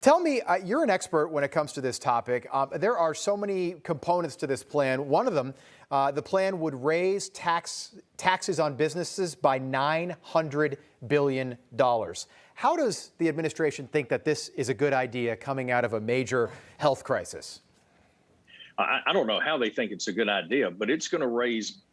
Tell me, you're an expert when it comes to this topic. There are so many components to this plan. One of them, the plan would raise taxes on businesses by $900 billion. How does the administration think that this is a good idea coming out of a major health crisis? I don't know how they think it's a good idea, but it's going to raise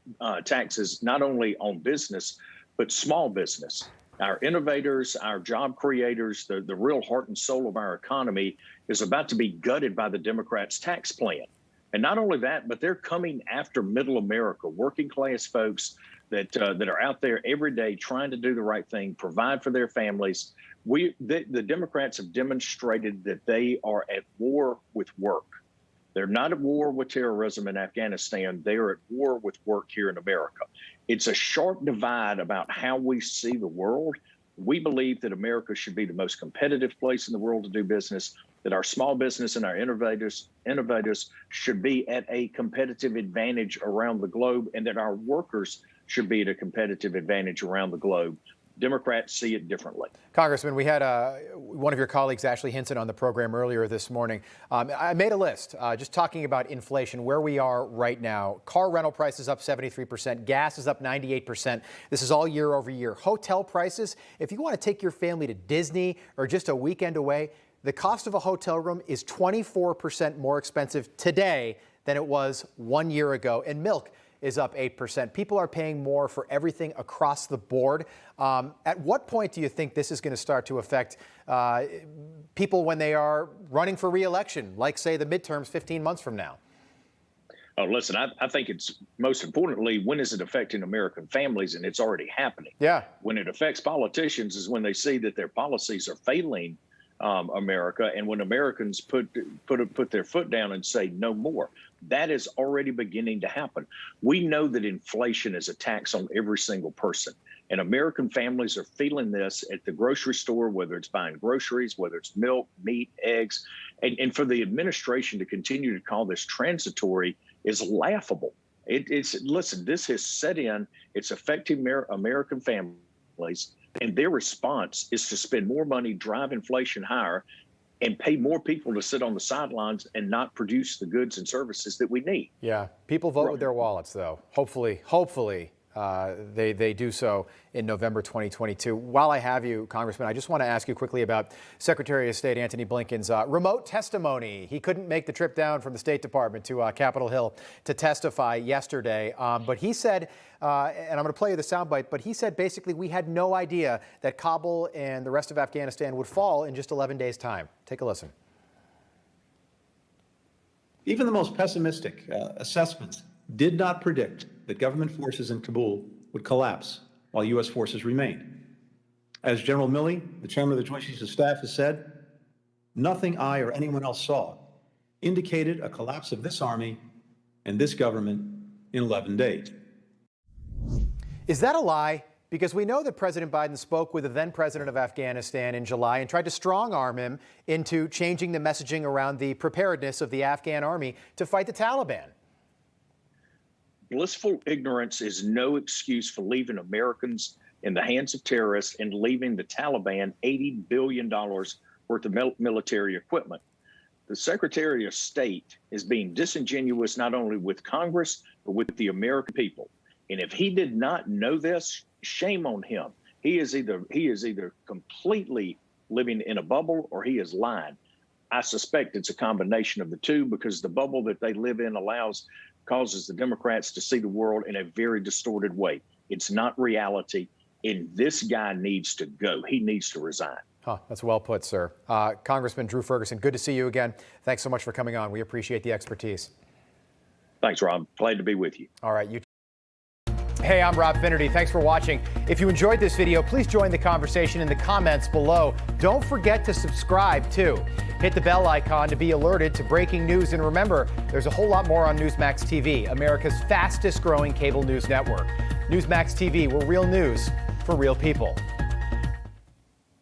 taxes not only on business, but small business. Our innovators, our job creators, the real heart and soul of our economy is about to be gutted by the Democrats' tax plan. And not only that, but they're coming after middle America, working class folks that are out there every day trying to do the right thing, provide for their families. The Democrats have demonstrated that they are at war with work. They're not at war with terrorism in Afghanistan. They are at war with work here in America. It's a sharp divide about how we see the world. We believe that America should be the most competitive place in the world to do business, that our small business and our innovators should be at a competitive advantage around the globe, and that our workers should be at a competitive advantage around the globe. Democrats see it differently. Congressman, we had one of your colleagues, Ashley Hinson, on the program earlier this morning. I made a list just talking about inflation, where we are right now. Car rental prices up 73%. Gas is up 98%. This is all year over year. Hotel prices, if you want to take your family to Disney or just a weekend away, the cost of a hotel room is 24% more expensive today than it was 1 year ago. And milk is up 8%. People are paying more for everything across the board. At what point do you think this is going to start to affect people when they are running for re-election, like, say, the midterms 15 months from now? Oh, listen, I think it's most importantly, when is it affecting American families? And it's already happening. Yeah. When it affects politicians is when they see that their policies are failing America, and when Americans put their foot down and say no more. That is already beginning to happen. We know that inflation is a tax on every single person, and American families are feeling this at the grocery store, whether it's buying groceries, whether it's milk, meat, eggs, and for the administration to continue to call this transitory is laughable. Listen, this has set in, it's affecting American families. And their response is to spend more money, drive inflation higher, and pay more people to sit on the sidelines and not produce the goods and services that we need. Yeah, people vote with their wallets, though. Hopefully, they do so in November 2022. While I have you, Congressman, I just want to ask you quickly about Secretary of State Antony Blinken's remote testimony. He couldn't make the trip down from the State Department to Capitol Hill to testify yesterday, but he said, and I'm going to play you the soundbite, but he said basically we had no idea that Kabul and the rest of Afghanistan would fall in just 11 days' time. Take a listen. Even the most pessimistic assessments did not predict that government forces in Kabul would collapse while U.S. forces remained. As General Milley, the chairman of the Joint Chiefs of Staff, has said, nothing I or anyone else saw indicated a collapse of this army and this government in 11 days. Is that a lie? Because we know that President Biden spoke with the then president of Afghanistan in July and tried to strong-arm him into changing the messaging around the preparedness of the Afghan army to fight the Taliban. Blissful ignorance is no excuse for leaving Americans in the hands of terrorists and leaving the Taliban $80 billion worth of military equipment. The Secretary of State is being disingenuous not only with Congress, but with the American people. And if he did not know this, shame on him. He is either completely living in a bubble or he is lying. I suspect it's a combination of the two, because the bubble that they live in causes the Democrats to see the world in a very distorted way. It's not reality, and this guy needs to go. He needs to resign. That's well put, sir. Congressman Drew Ferguson, good to see you again. Thanks so much for coming on. We appreciate the expertise. Thanks, Rob. Glad to be with you. All right. Hey, I'm Rob Finnerty. Thanks for watching. If you enjoyed this video, please join the conversation in the comments below. Don't forget to subscribe, too. Hit the bell icon to be alerted to breaking news. And remember, there's a whole lot more on Newsmax TV, America's fastest growing cable news network. Newsmax TV, where real news for real people.